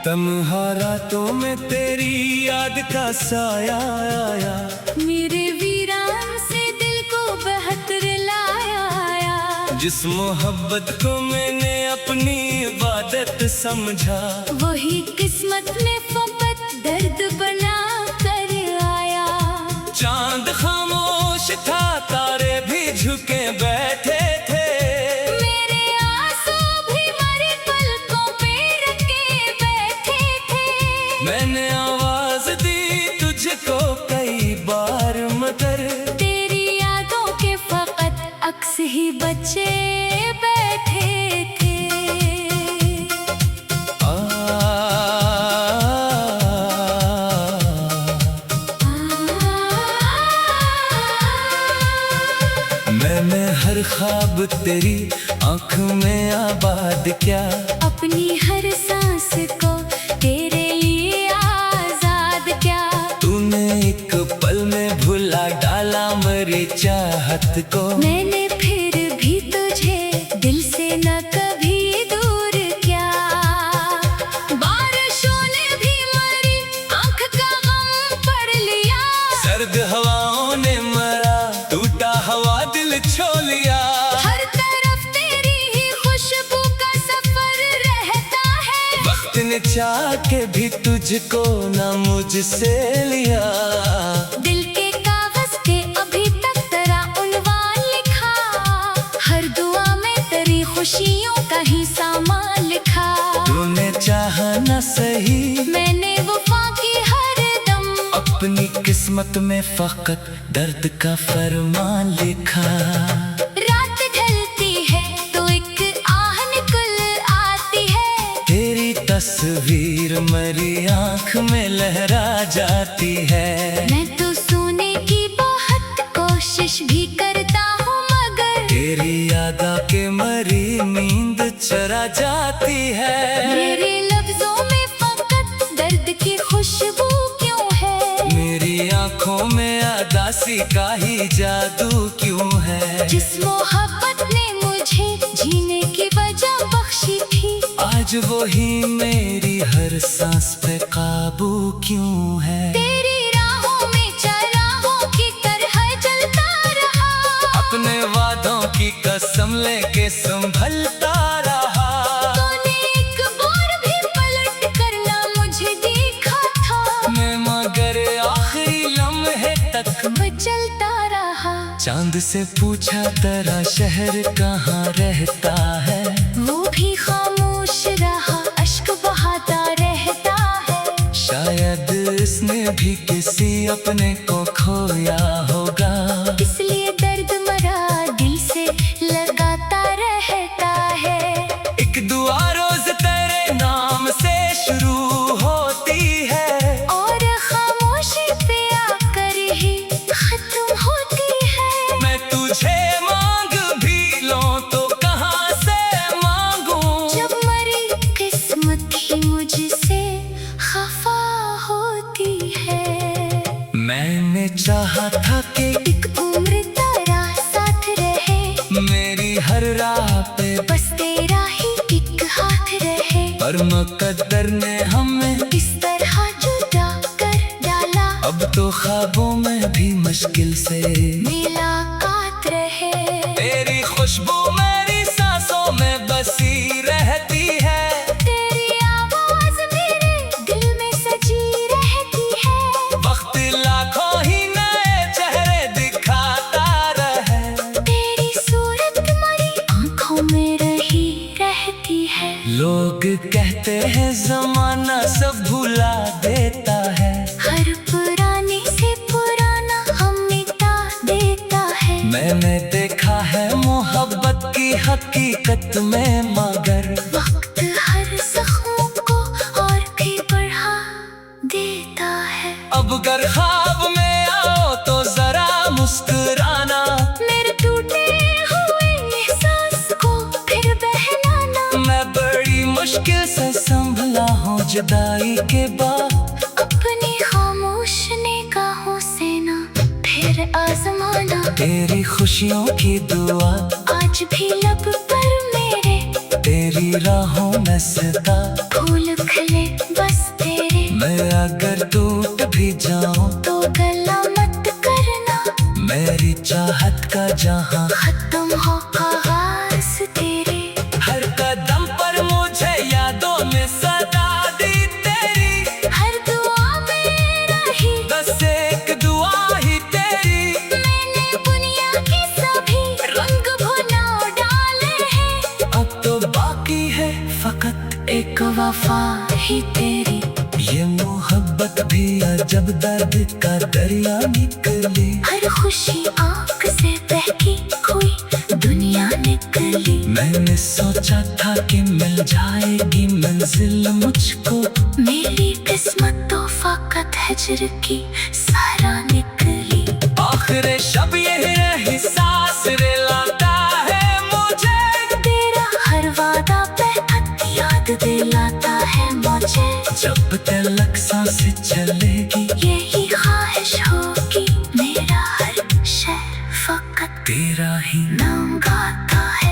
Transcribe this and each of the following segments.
तन्हा रातों में तेरी याद का साया आया, मेरे वीरान से दिल को बेहतर लाया। जिस मोहब्बत को मैंने अपनी इबादत समझा, वही किस्मत ने फकत दर्द बना कर आया। चांद खामोश था, तारे भी झुके बैठे थे, मेरे आंसू भी मरे पलकों पे रखे बैठे थे। मैंने आवाज दी तुझको कई बार मगर तेरी यादों के फकत अक्स ही बचे बैठे थे। मैंने हर ख्वाब तेरी आँख में आबाद क्या, अपनी हर सांस को तेरे लिए आजाद क्या। तूने एक पल में भुला डाला मेरी चाहत को, मैंने फिर भी तुझे दिल से न कभी दूर किया। बारिशों ने भी मेरी आँख का गम पढ़ लिया, सर्द हवाओं ने मरा टूटा हवा दिल छो लिया। हर तरफ तेरी ही खुशबू का सफर रहता है। वक्त ने चाह के भी तुझको ना मुझसे लिया, दिल के कागज पे अभी तक तेरा उन्वान लिखा, हर दुआ में तेरी खुशियों का ही सामान लिखा। तूने चाहा न सही, मैंने वफा की हर दम, अपनी किस्मत में फकत दर्द का फरमान लिखा। रात ढलती है तो एक आह निकल आती है, तेरी तस्वीर मेरी आँख में लहरा जाती है। मैं तो सोने की बहुत कोशिश भी करता हूँ मगर तेरी याद के मरी नींद चरा जाती है। मेरे लफ्जों में फकत दर्द की खुशबू क्यों है। मेरी आँखों में अदासी का ही जादू क्यों है। जिस मोहब्बत ने मुझे जीने की वजह बख्शी थी, आज वही मेरी हर सांस पे काबू क्यों है। तेरी राहों में चराहों की तरह चलता रहा, अपने वादों की कसम लेके संभलता रहा। तूने एक बार भी पलट कर ना मुझे देखा था, मैं मगर आखिरी लम्हे तक मैं चलता रहा। चांद से पूछा तेरा शहर कहाँ रहता है, वो भी खामोश रहा, अश्क बहाता रहता है। शायद इसने भी किसी अपने को खोया होगा, इसलिए दर्द मरा दिल से लगाता रहता है। एक दुआ रोज तेरे नाम से शुरू होती है, और खामोशी पे आकर ही खत्म होती है। मैं तुझे मांग भी लूं तो कहाँ से मांगूं, जब मरी किस्मत ही मुझसे खफा होती है। मैंने चाहा था कि एक उम्र तेरा साथ रहे, मेरी हर राह पे बस तेरा ही एक हाथ रहे। पर मुकद्दर ने हमें इस तरह जुदा कर डाला, अब तो ख्वाबों में भी मुश्किल से मुलाकात रहे। तेरी खुशबू मेरी सांसों में बसी रहती है, तेरी आवाज मेरे दिल में सजी रहती है। वक्त लाखों ही नए चेहरे दिखाता रहे, तेरी सूरत हमारी आंखों में रही रहती है। लोग कहते हैं जमाना सब भुला देता है, हर पुराने से पुराना हम मिटा देता है। मैंने देखा है मोहब्बत की हकीकत में मगर वक्त हर जख्मों को और भी बढ़ा देता है। अब अगर ख्वाब में आओ तो जरा मुस्कुराना, मेरे टूटे हुए एहसास को फिर बहलाना। मैं मुश्किल से संभला हूँ जुदाई के बाद। अपनी खामोश निगाहों से ना फिर आजमाना। तेरी खुशियों की दुआ आज भी लब पर मेरे, तेरी राहों में सदा फूल खिले बस तेरे। मैं अगर टूट भी जाऊं तो गला मत करना, मेरी चाहत का जहां खत्म हो आगाज तेरे। हर कदम पर मुझे यादों में सदा दी तेरी, हर दुआ में रही बस एक दुआ ही तेरी। मैंने दुनिया के सभी रंग भुला डाले हैं, अब तो बाकी है फकत एक वफा ही तेरी। ये मोहब्बत भी अजब दर्द का दरिया निकली। हर खुशी आँख से बहकी कोई दुनिया निकली। मैंने सोचा था कि मिल जाएगी मंजिल मुझको, मेरी किस्मत तो फकत हिज्र की सारा निकली। आखिर शब यही एहसास रिलाता है मुझे, तेरा हर वादा बेहद याद दिलाता है मुझे। जब तलक सांसें चलेगी यही ख्वाहिश होगी, मेरा हर शहर फकत तेरा ही नाम गाता है।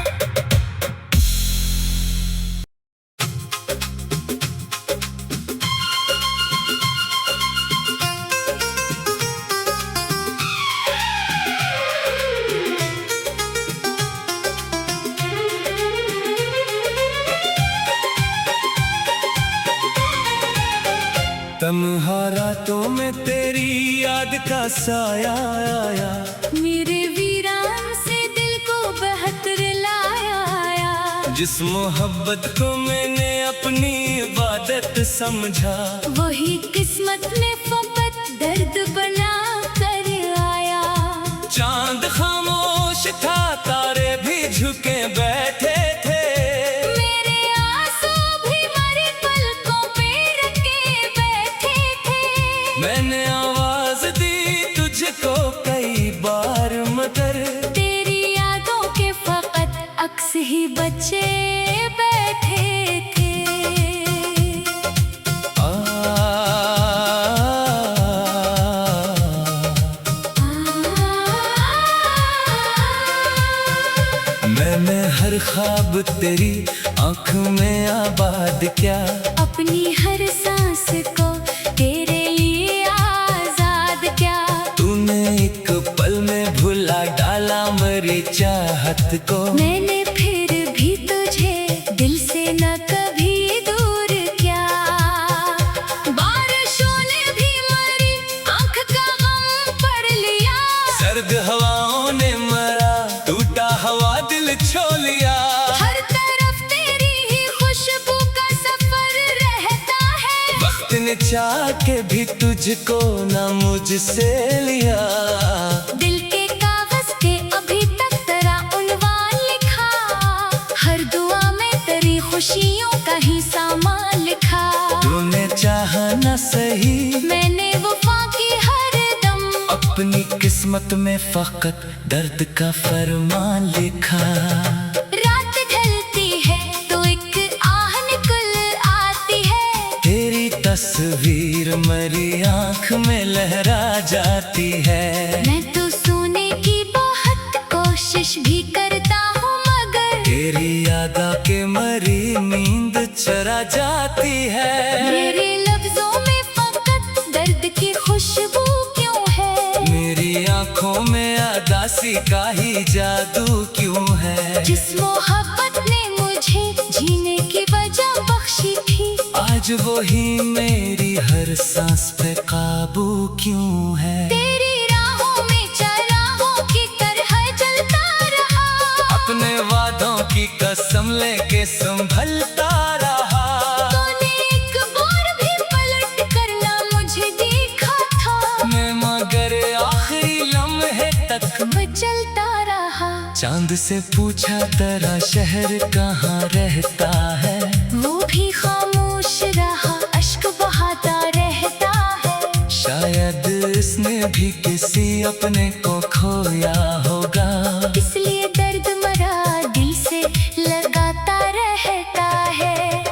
तन्हा रातों में तेरी याद का साया आया, मेरे वीरान से दिल को बेहतर लाया। जिस मोहब्बत को मैंने अपनी इबादत समझा, वही किस्मत में फकत दर्द बना कर आया। चांद खामोश था तारे भी झुके बैठे थे, मेरे आंसू भी मरी पलकों पे रखे बैठे थे। मैंने आवाज दी तुझको कई बार मगर तेरी यादों के फकत अक्स ही बचे बैठे थे। मैंने हर ख्वाब तेरी आँख में आबाद क्या, अपनी हर सांस को तेरे लिए आजाद क्या। तूने एक पल में भुला डाला मेरी चाहत को, मैंने फिर भी तुझे दिल से न कभी दूर किया। बारिशों ने भी मरी आँख का गम पढ़ लिया, सर्द हवाओं ने मरा टूटा हवा दिल छो लिया। हर तरफ तेरी ही खुशबू का सफर रहता है। वक्त ने चाह के भी तुझको ना मुझसे लिया, दिल के कागज पे अभी तक तेरा उन्वान लिखा, हर दुआ में तेरी खुशियों का ही सामान लिखा। तूने चाहा ना सही मैंने वफा की हर दम, अपनी किस्मत में फकत दर्द का फरमान लिखा। रात ढलती है तो एक आह निकल आती है, तेरी तस्वीर मेरी आँख में लहरा जाती है। मैं तो सोने की बहुत कोशिश भी करता हूँ मगर तेरी याद के मरी नींद चरा जाती है। मेरे लफ्जों में फकत दर्द की खुशबू क्यों है। मेरी आँखों में अदासी का ही जादू क्यों है। जिस मोहब्बत ने मुझे जीने की वजह बख्शी थी, आज वही मेरी हर सांस पे काबू क्यों है। तेरी राहों में चराहों की तरह चलता रहा, अपने वादों की कसम लेके संभलता रहा। तूने एक बार भी पलट कर ना मुझे देखा था, मैं मगर आखिरी लम्हे तक चलता रहा। चांद से पूछा तेरा शहर कहाँ रहता है, वो भी खामोश रहा अश्क बहाता रहता है। शायद इसने भी किसी अपने को खोया होगा, इसलिए दर्द मरा दिल से लगाता रहता है।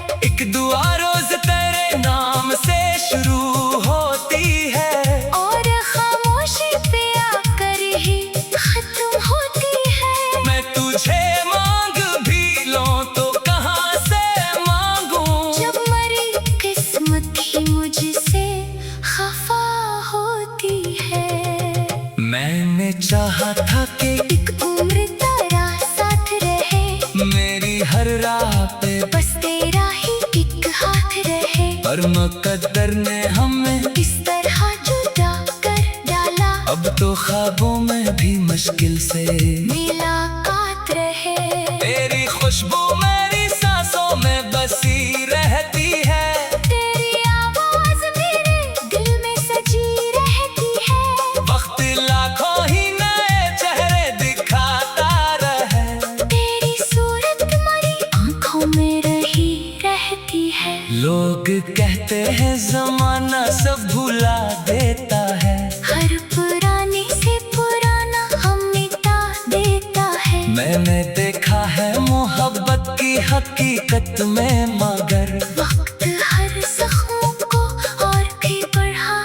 हर राह पे बस तेरा ही एक हाथ रहे। पर मुकद्दर ने हमें इस तरह जुदा कर डाला, अब तो ख्वाबों में भी मुश्किल से मुलाकात रहे। तेरी खुशबू मेरी सांसों में बसी रहती है, तेरी आवाज मेरे दिल में सजी रहती है। वक्त लाखों ही नए चेहरे दिखाता रहे, तेरी सूरत तुम्हारी आंखों में रही रहती है। लोग कहते हैं जमाना सब भुला देता है, हर पुराने से पुराना हम मिटा देता है। मैंने देखा है मोहब्बत की हकीकत में मगर वक्त हर जख्मों को और भी बढ़ा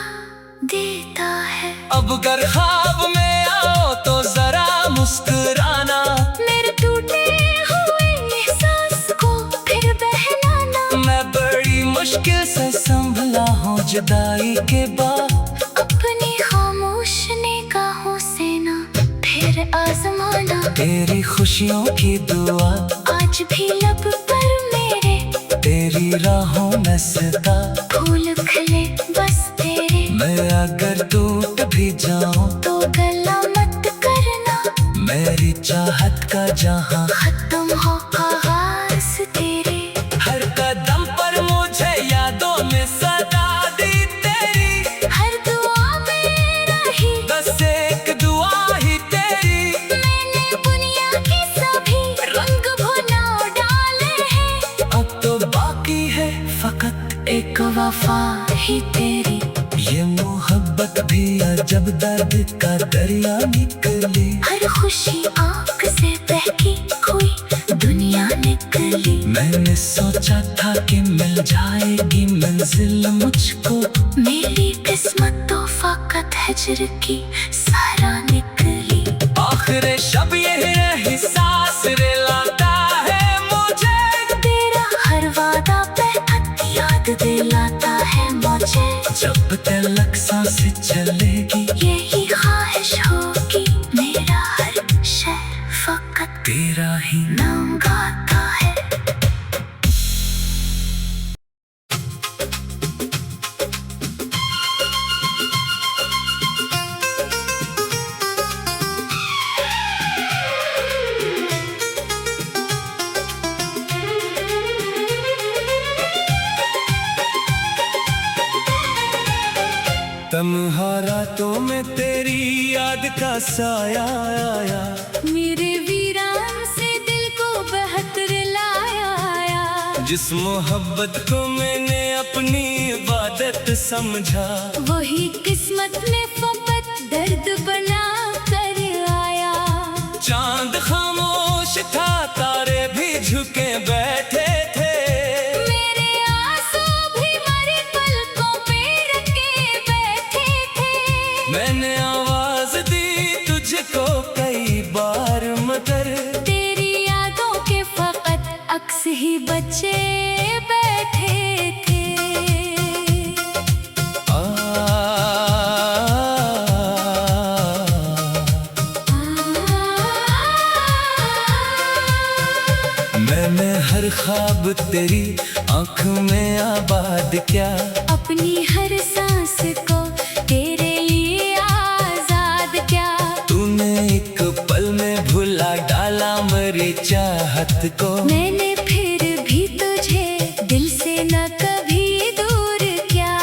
देता है। अब अगर ख्वाब में आओ तो जरा मुस्कुराना, मेरे टूटे हुए एहसास को फिर बहलाना। मैं बड़ी मुश्किल से संभला हूँ जुदाई के बाद, अपनी खामोश निगाहों से ना फिर आजमाना। तेरी खुशियों की दुआ आज भी लब पर मेरे तेरी राहों में सदा, फूल खिले बस तेरे। मैं अगर टूट भी जाऊं तो गला मत करना, मेरी चाहत का जहां खत्म हो आगाज तेरे। हर कदम पर मुझे यादों में सदा दी तेरी, हर दुआ में रही बस एक दुआ ही तेरी। मैंने दुनिया के सभी रंग भुला डाले हैं, अब तो बाकी है फकत एक वफा ही तेरी। ये मोहब्बत भी अजब दर्द का दरिया निकली, हर खुशी आँख से बहकी कोई दुनिया निकली। मैंने सोचा था कि मिल जाएगी मंजिल मुझको, मेरी किस्मत तो फकत हिजर की सारा निकली। आखिर शब यही रही सांस रिलाता है मुझे, तेरा हर वादा बेहद याद दिलाता है मुझे। जब तलक सांस चलेगी यही ख्वाहिश होगी, मेरा हर शहर फकत तेरा ही नाम गाता है। तन्हा रातों में तेरी याद का साया आया, मेरे वीरान से दिल को बेहतर लाया। जिस मोहब्बत को मैंने अपनी इबादत समझा, वही किस्मत में फकत दर्द बना कर आया। चांद खामोश था तारे भी झुके बैठे थे, मेरे आंसू भी मरे पलकों पे रखे बैठे थे। मैंने आवाज दी तुझको कई बार मगर तेरी यादों के फकत अक्स ही बचे बैठे थे। मैंने हर ख्वाब तेरी आँख में आबाद क्या, अपनी हर सांस को तेरे लिए आजाद क्या। तूने एक पल में भुला डाला मेरी चाहत को, मैंने फिर भी तुझे दिल से न कभी दूर किया।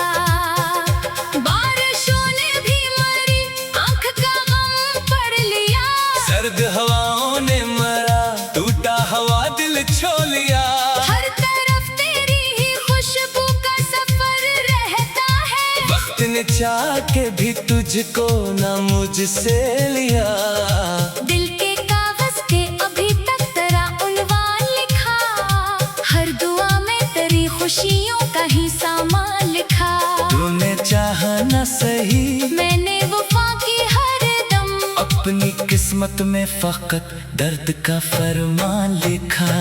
बारिशों ने भी मरी आँख का गम पढ़ लिया, सर्द हवाओं ने मरा टूटा हवा दिल छो लिया। हर तरफ तेरी ही खुशबू का सफर रहता है। वक्त ने चाह के भी तुझको ना मुझसे लिया, दिल के कागज पे अभी तक तेरा उन्वान लिखा, हर दुआ में तेरी खुशियों का ही सामान लिखा। तूने चाहा ना सही मैंने वफा की हर दम, अपनी किस्मत में फकत दर्द का फरमान लिखा।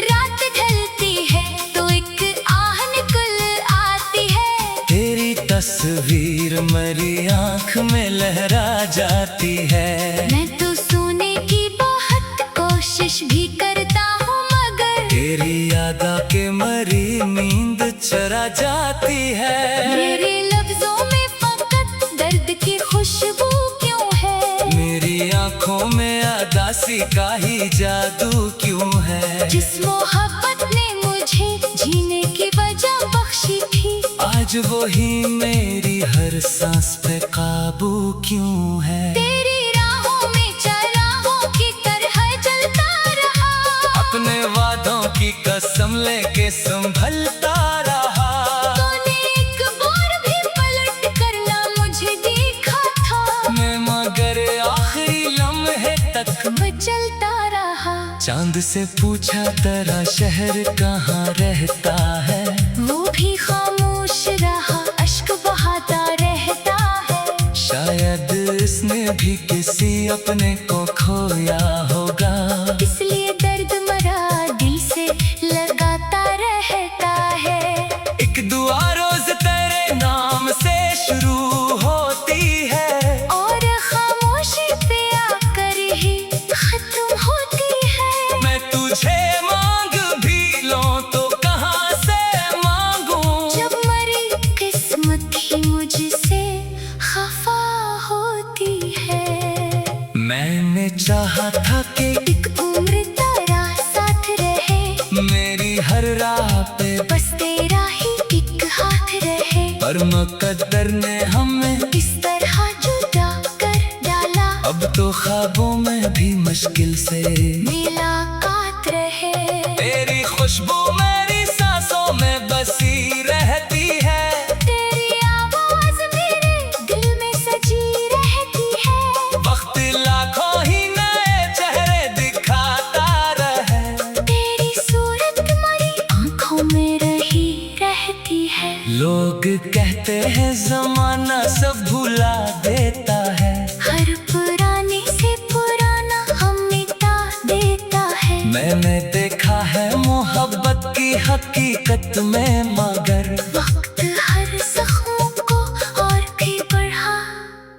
रात ढलती है तो एक आह निकल आती है, तेरी तस्वीर मेरी आँख में लहरा जाती है। मैं तो सोने की बहुत कोशिश भी करता हूँ मगर तेरी याद के मरी नींद चरा जाती है। मेरे लफ्जों में फकत दर्द की खुशबू क्यों है? मेरी आंखों में अदासी का ही जादू क्यों है? जिस मोहब्बत ने मुझे जीने की वजह बख्शी थी, आज वही मेरी हर सांस पे काबू क्यों है? तेरी राहों में चराहों की तरह जलता रहा, अपने वादों की कसम लेके संभलता रहा। तूने एक बार भी पलट कर ना मुझे देखा था, मैं मगर आखिरी लम्हे तक मचलता रहा। चांद से पूछा तेरा शहर कहाँ रहता है, वो भी खामोश रहा, अश्क बहाता रहता है। शायद इसने भी किसी अपने को खोया होगा, इसलिए दर्द मरा दिल से लगाता रहता है। एक दुआ रोज तेरे नाम से शुरू होती है, और खामोशी पे आकर ही खत्म होती है। मैं तुझे मांग भी लूं तो कहाँ से मांगूं, जब मरी किस्मत ही मुझसे खफा होती है। मैंने चाहा था कि एक उम्र तेरा साथ रहे, मेरी हर राह पे बस तेरा ही एक हाथ रहे, पर मुकद्दर ने हमें इस तरह जुदा कर डाला। अब तो ख्वाबों में भी मुश्किल से मुलाकात रहे, तेरी खुशबू मेरी सांसों में बसी रहती है। तेरी आवाज मेरे दिल में सजी रहती है। वक्त लाखों ही नए चेहरे दिखाता रहे, तेरी सूरत तुम्हारी आंखों में रही रहती है। लोग कहते हैं जमाना सब भुला देता है, हर पुराने से पुराना हम मिटा देता है। मैंने देखा है मोहब्बत की हकीकत में मगर वक्त हर जख्मों को और भी बढ़ा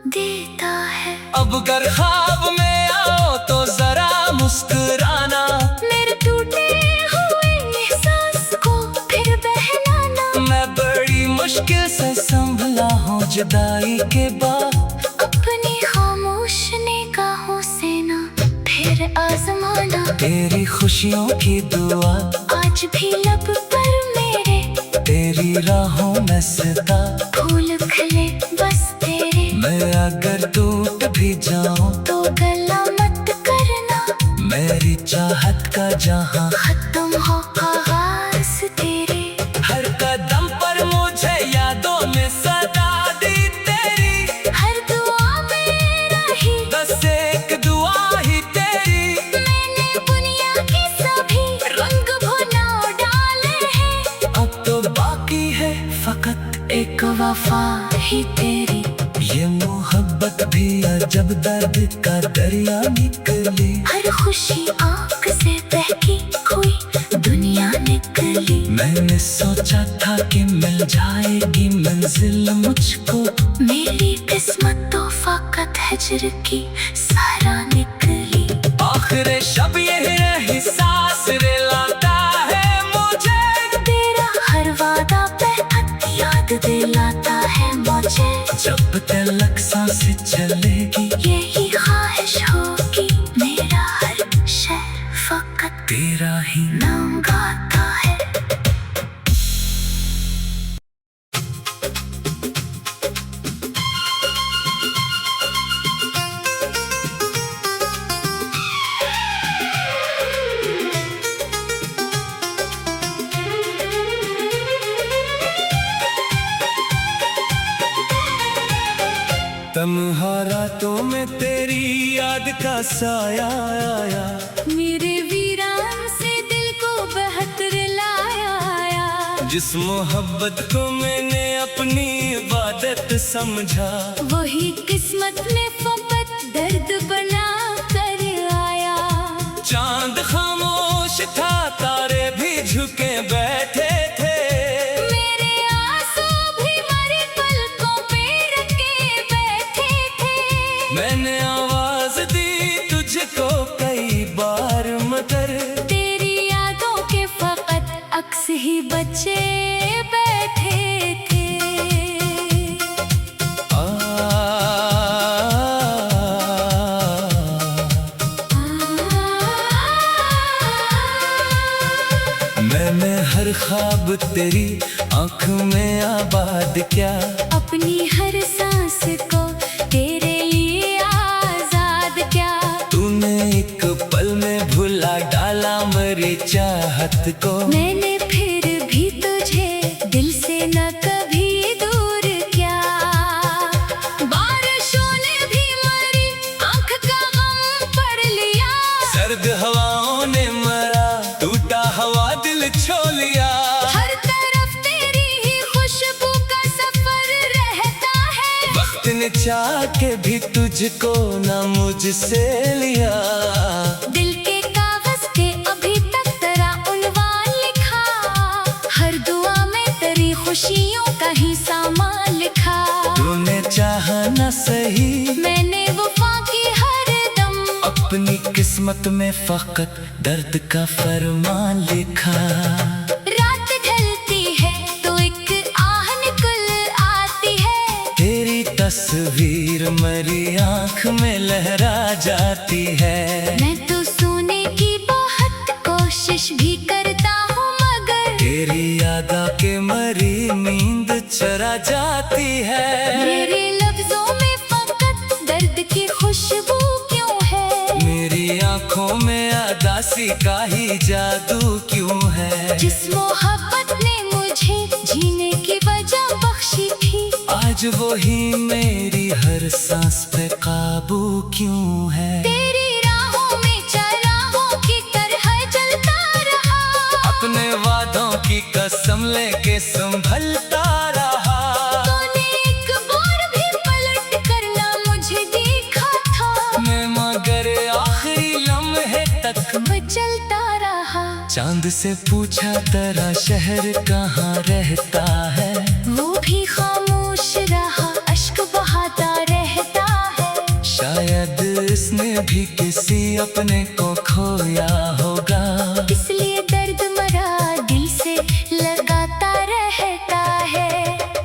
देता है। अब अगर ख्वाब में आओ तो जरा मुस्कुराना, मेरे टूटे हुए एहसास को फिर बहलाना। मैं बड़ी मुश्किल से संभला हूँ जुदाई के बाद, अपनी खामोश निगाहों से ना फिर आजमाना। तेरी खुशियों की दुआ आज भी लब पर मेरे, तेरी राहों में सदा फूल खिले बस तेरे। मैं अगर टूट भी जाऊं तो गला मत करना, मेरी चाहत का जहां खत्म हो आगाज तेरे। हर कदम पर मुझे यादों में सदा दी तेरी, हर दुआ में रही बस एक दुआ ही तेरी। मैंने दुनिया के सभी रंग भुला डाले हैं, अब तो बाकी है फकत एक वफा ही तेरी। ये मोहब्बत भी अजब दर्द का दरिया निकली, हर खुशी आंख से बहकी कोई दुनिया निकली। मैंने सोचा था कि मिल जाएगी मंजिल मुझको, मेरी किस्मत तो फकत हिजर की सारा निकली। आखिर शब ये एहसास रिलाता है मुझे, तेरा हर वादा बेहद याद दिलाता है मुझे। जब तलक सांस चलेगी यही ख्वाहिश होगी, मेरा हर शहर फकत तेरा ही नाम गाता है। तन्हा रातों में तेरी याद का साया आया, मेरे वीरान से दिल को बेहतर लाया। जिस मोहब्बत को मैंने अपनी इबादत समझा, वही किस्मत में फकत दर्द बना कर आया। चांद खामोश था तारे भी झुके बैठे थे, मेरे आंसू भी मरे पलकों पे रखे बैठे थे। मैंने आवाज दी तुझको कई बार मगर तेरी यादों के फकत ही बच्चे बैठे थे। मैंने हर ख्वाब तेरी आँख में आबाद क्या, अपनी हर सांस को तेरे लिए आजाद क्या। तूने एक पल में भुला डाला मेरी चाहत को, मैंने फिर भी तुझे दिल से न कभी दूर किया। बारिशों ने भी मरी आँख का गम पढ़ लिया, सर्द हवाओं ने मरा टूटा हवा दिल छो लिया। हर तरफ तेरी ही खुशबू का सफर रहता है, वक्त ने चाह के भी तुझको ना मुझसे लिया। दिल के कागज के अभी तक तेरा उन्वान लिखा, हर दुआ में तेरी खुशियों का ही सामान लिखा। तूने चाहा न सही, मैंने वफा की हर दम, अपनी किस्मत में फकत दर्द का फरमान लिखा। रात ढलती है तो एक आह निकल आती है, तेरी तस्वीर मेरी आँख में लहरा जाती है। मैं तो सोने की बहुत कोशिश भी करता हूँ मगर तेरी याद के मरी नींद चरा जाती है। मेरे लफ्जों में फकत दर्द की खुशबू क्यों है, मेरी आँखों में अदासी का ही जादू क्यों है। जिस मोहब्बत ने मुझे जीने की वजह बख्शी थी, आज वही मेरी हर सांस पे काबू क्यों है। तेरी राहों में चराहों की तरह चलता रहा, अपने वादों की कसम लेके संभलता रहा। तूने एक बार भी पलट कर ना मुझे देखा था, मैं मगर आखिरी लम्हे तक मैं चलता रहा। चांद से पूछा तेरा शहर कहाँ रहता है, वो भी खामोश रहा अश्क बहाता रहता है, शायद इसने भी किसी अपने को खोया होगा। इसलिए दर्द मरा दिल से लगाता रहता है।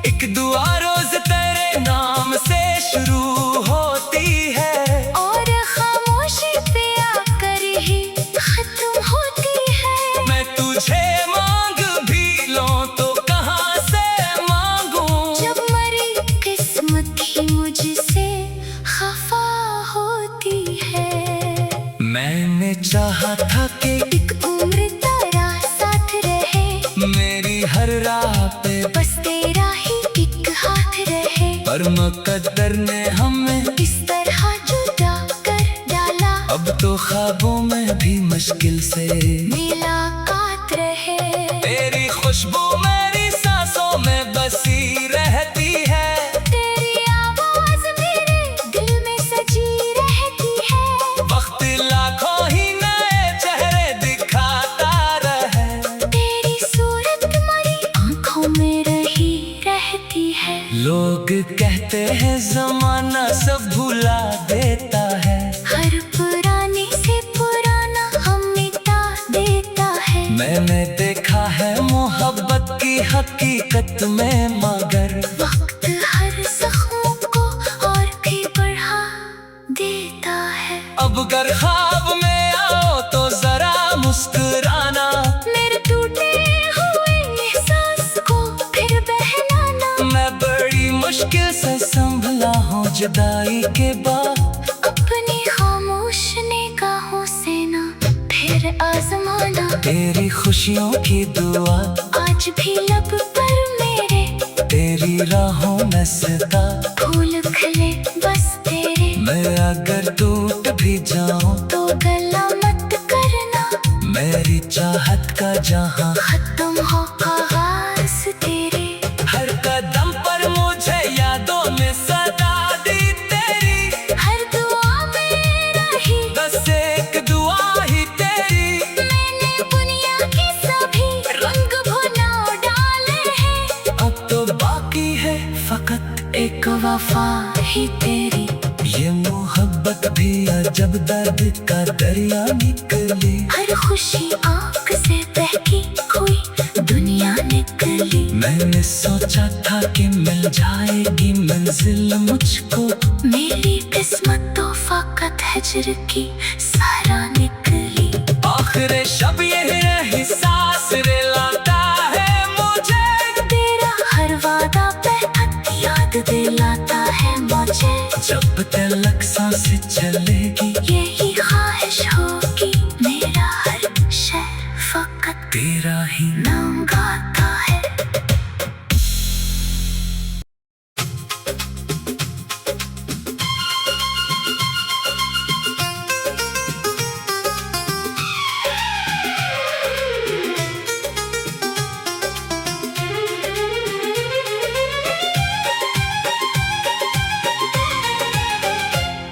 एक दुआ रोज तेरे नाम से शुरू होती है, और खामोशी पे आकर ही खत्म होती है। मैं तुझे मांग भी लूं तो कहाँ से मांगूं, जब मरी किस्मत ही मुझसे खफा होती है। मैंने चाहा था कि एक उम्र तेरा साथ रहे, मेरी हर राह पे बस तेरा ही एक हाथ रहे, पर मुकद्दर ने हमें इस तरह जुदा कर डाला। अब तो ख्वाबों में भी मुश्किल से मुलाकात रहे, तेरी खुशबू मेरी सांसों में बसी रहती है। तेरी आवाज मेरे दिल में सजी रहती है, वक्त लाखों ही नए चेहरे दिखाता रहे, तेरी सूरत तुम्हारी आंखों में रही रहती है। लोग कहते हैं जमाना सब भुला देता है, हर पुराने से पुराना हम मिटा देता है। मैंने देखा है मोहब्बत की हकीकत में मगर वक्त हर जख्मों को और भी बढ़ा देता है। अब अगर ख्वाब में आओ तो जरा मुस्कुराना, मेरे टूटे हुए एहसास को फिर बहलाना। मैं बड़ी मुश्किल से संभला हूँ जुदाई के बाद, अपनी खामोश निगाहों से ना फिर आजमाना। तेरी खुशियों की दुआ आज भी लब पर मेरे, तेरी राहों में सदा फूल खिले बस तेरे। मैं अगर टूट भी जाऊं तो गला मत करना, मेरी चाहत का जहां खत्म हो आगाज तेरे। हर कदम पर मुझे यादों में सदा दी तेरी, हर दुआ मेरा ही बस एक दुआ ही तेरी। मैंने दुनिया के सभी रंग भुला डाले हैं, अब तो बाकी है फकत एक वफा ही तेरी। ये मोहब्बत भी अजब दर्द का दरिया निकली। हर खुशी आँख से बहकी हुई दुनिया निकली। मैंने सोचा था कि मिल जाएगी मंजिल मुझको, मेरी किस्मत तो फकत हिजर की सारा निकली। आखिर शब ये एहसास रिलाता है मुझे, तेरा हर वादा बेहद याद दिलाता है मुझे। जब तलक सांसें चलेगी यही ख्वाहिश होगी, मेरा हर शहर फकत तेरा ही नाम गाता है।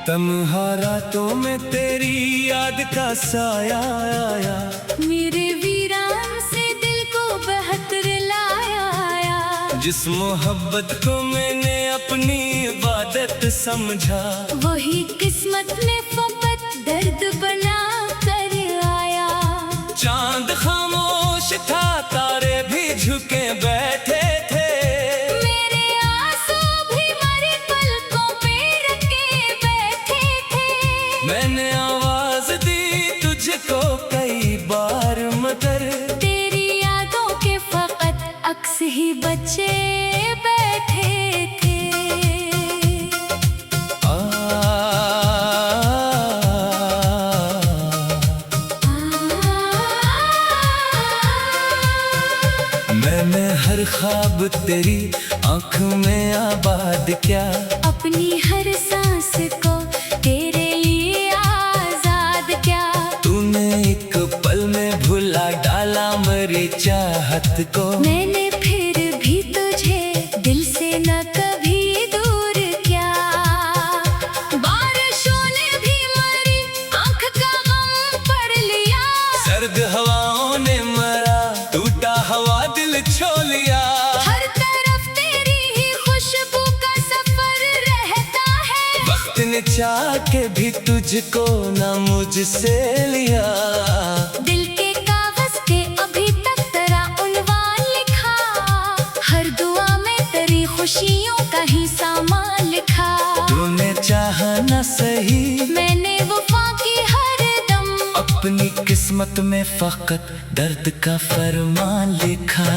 तन्हा रातों में तेरी याद का साया आया, मेरे वीरान से दिल को बेहतर लाया। जिस मोहब्बत को मैंने अपनी इबादत समझा, वही किस्मत ने फकत दर्द बना कर आया। चांद खामोश था, तारे भी झुके बैठे थे, मेरे आंसू भी मरे पलकों पे रखे बैठे थे। मैंने आवाज दी तुझको कई बार मगर तेरी यादों के फकत अक्स ही बचे बैठे थे। मैंने हर ख्वाब तेरी आँख में आबाद क्या, अपनी हर सांस को तेरे लिए आजाद क्या। तूने एक पल में भुला डाला मेरी चाहत को, मैंने फिर भी तुझे दिल से न कभी दूर किया। बारिशों ने भी मरी आँख का गम पढ़ लिया, सर्द हवाओं ने मरा टूटा हवा दिल छो लिया। हर तरफ तेरी ही खुशबू का सफर रहता है। वक्त ने चाह के भी तुझको ना मुझसे लिया, दिल के कागज पे अभी तक तेरा उन्वान लिखा, हर दुआ में तेरी खुशियों का ही सामान लिखा। तूने चाहा न सही, मैंने वफा की हर दम, अपनी किस्मत में फकत दर्द का फरमान लिखा।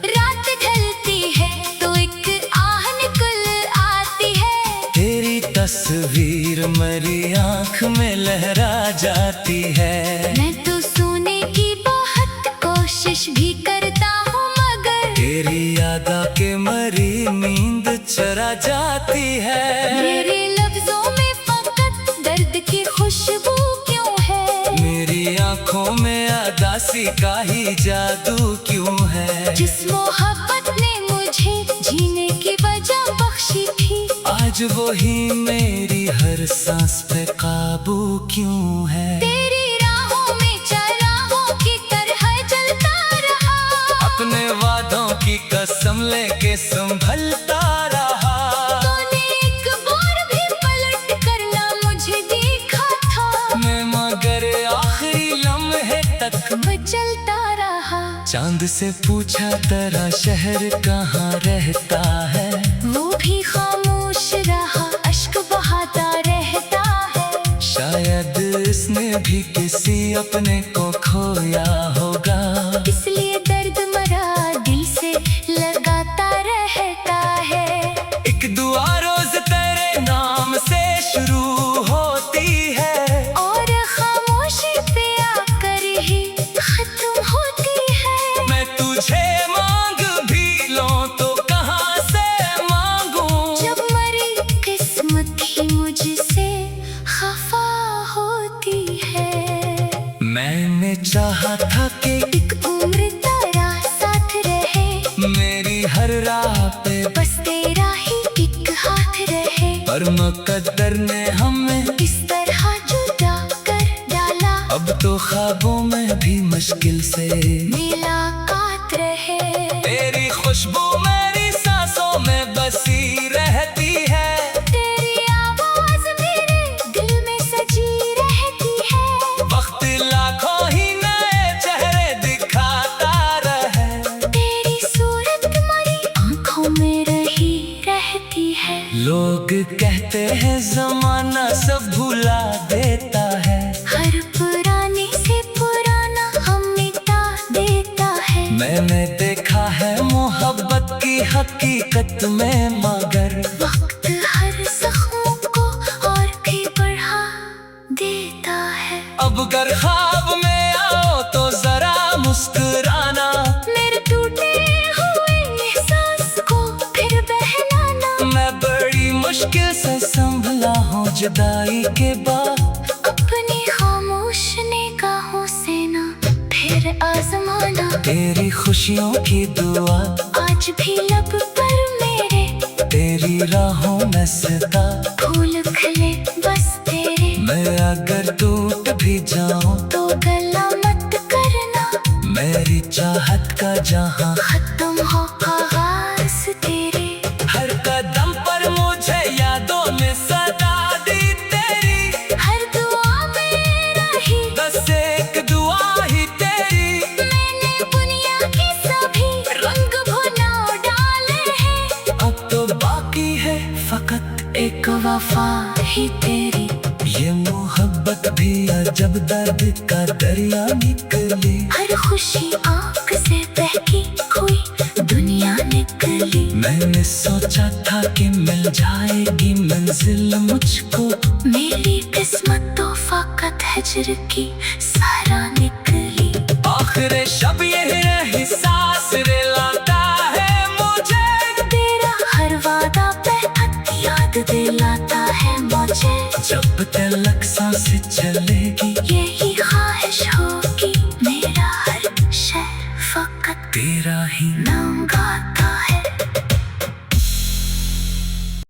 रात ढलती है तो एक आह निकल आती है, तेरी तस्वीर मेरी आँख में लहरा जाती है। मैं तो सोने की बहुत कोशिश भी करता हूँ मगर तेरी याद आके मरी नींद चरा जाती है। मेरे लफ्जों में फकत दर्द की खुशबू क्यों है। मेरी आँखों में अदासी का ही जादू क्यों है। जिस मोहब्बत ने मुझे जीने की वजह बख्शी थी, आज वही मेरी हर सांस पे काबू क्यों है। तेरी राहों में चरागों की तरह जलता रहा, अपने वादों की कसम लेके संभलता रहा। तूने एक बार भी पलट कर ना मुझे देखा था, मैं मगर आखिरी लम्हे तक चलता रहा। चांद से पूछा तेरा शहर कहाँ रहता है, वो भी खामोश रहा, अश्क बहाता रहता है। शायद इसने भी किसी अपने को खोया होगा, इसलिए दर्द मरा दिल से लगाता रहता है। एक दुआ रोज तेरे नाम से शुरू होती है, और खामोशी पे आकर ही खत्म होती है। मैं तुझे मांग भी लूं तो कहाँ से मांगूं, जब मरी किस्मत ही मुझसे खफा होती है। मैंने चाहा था कि एक उम्र तेरा साथ रहे, मेरी हर राह पे बस तेरा ही एक हाथ रहे। पर मुकद्दर ने हमें इस तरह जुदा कर डाला, अब तो ख्वाबों में भी मुश्किल से मुलाकात रहे। तेरी खुशबू मेरी सांसों में बसी रहती है, तेरी आवाज मेरे दिल में सजी रहती है। वक्त लाखों ही नए चेहरे दिखाता रहे, तेरी मैंने देखा है मोहब्बत की हकीकत में, मगर वक्त हर जख्मों को और भी बढ़ा देता है। अब अगर ख्वाब में आओ तो जरा मुस्कुराना, मेरे टूटे हुए एहसास को फिर बहलाना। मैं बड़ी मुश्किल से संभला हूँ जुदाई के बाद, अपनी खामोश निगाहों से ना फिर आजमाना। तेरी खुशियों की दुआ आज भी लब पर मेरे, तेरी राहों में सदा फूल खिले बस तेरे। मैं अगर टूट भी जाऊं तो गला मत करना, मेरी चाहत का जहां खत्म हो आगाज तेरे। हर कदम पर मुझे यादों में सदा दी तेरी, हर दुआ में रही बस एक दुआ ही तेरी। मैंने दुनिया के सभी रंग भुला डाले हैं, अब तो बाकी है फकत एक वफा ही तेरी। ये मोहब्बत भी अजब दर्द का दरिया निकली, हर खुशी आँख से बहकी हुई दुनिया निकली। मैंने सोचा था कि मिल जाएगी मंजिल मुझको, मेरी किस्मत तो फकत हिजर की सारा निकली। आखिर शब यही एहसास रिलाता है मुझे, तेरा हर वादा बेहद याद दिलाता है मुझे। जब तलक सांसें चले